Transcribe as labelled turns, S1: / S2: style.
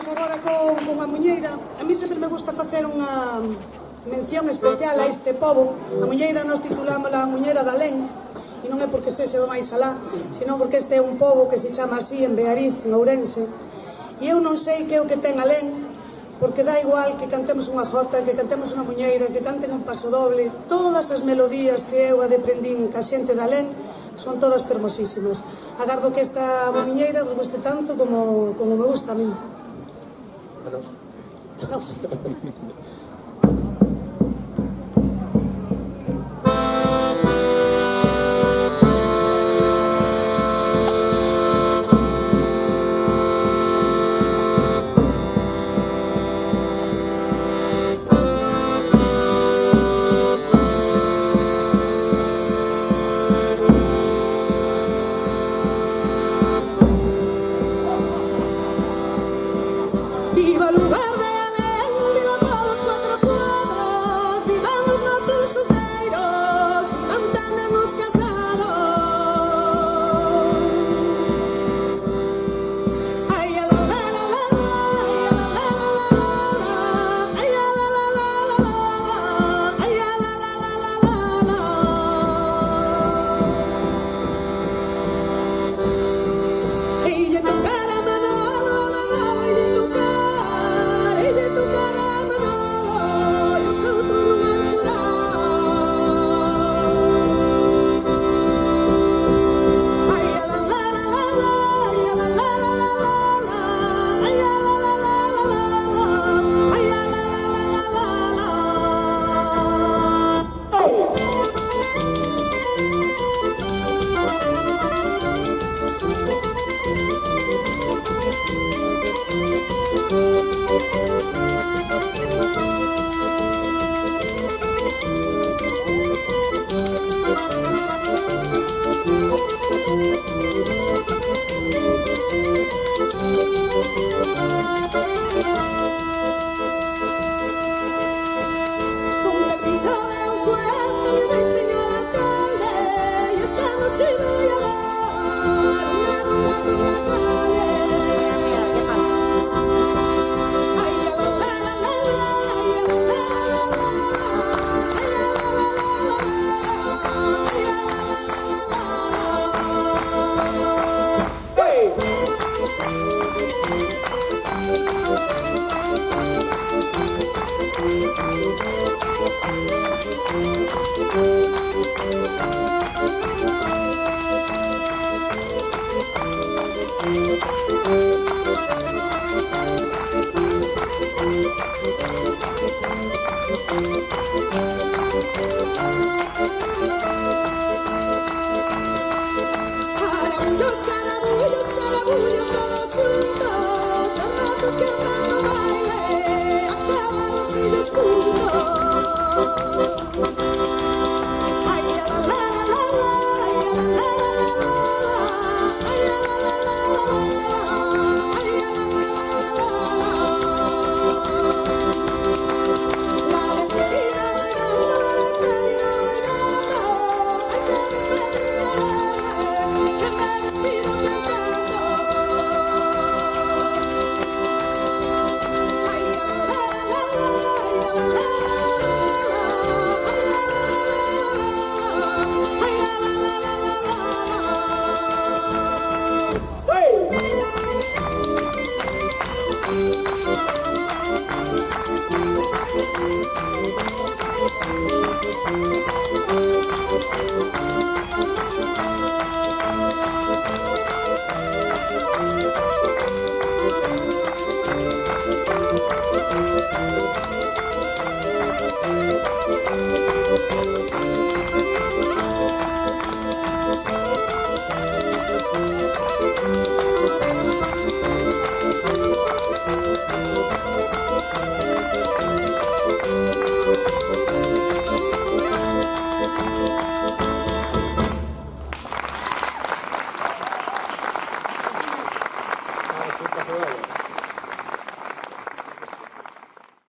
S1: Imos agora con a muñeira. A mí sempre me gusta facer unha mención especial a este pobo. A muñeira nos titulamos a muñeira da Alén, e non é porque sexe do máis alá, senón porque este é un pobo que se chama así en Beariz, en Ourense. E eu non sei que é o que ten Alén, porque dá igual que cantemos unha jota, que cantemos unha muñeira, que canten un paso doble. Todas as melodías que eu aprendín ca xente de Alén son todas fermosísimas. Agardo que esta muñeira vos guste tanto como me gusta a mí. Viva el lugar de Alén, viva por los cuatro cuadros, vivan los nosos solteiros, vivan tamén os casados. Ay, la la la la la, ay, la la la la la, ay, la la la la la, ay, la la la la la la. Ella tocará Manolo, Manolo, ella tocará. Ella tocará Manolo, e os outros non han chorado. Ai, la la la la la, ai, la la la la la, ai, la la la la la, ai, la la la la la. Con permiso de un cuento me va a enseñar alcalde, y esta noche voy a dar una rumba por la calle. Ay, la la la la la, ay, la la la la la, ay, la la la la la, ay, la la la la la. Hey! Escarabullos, escarabullos,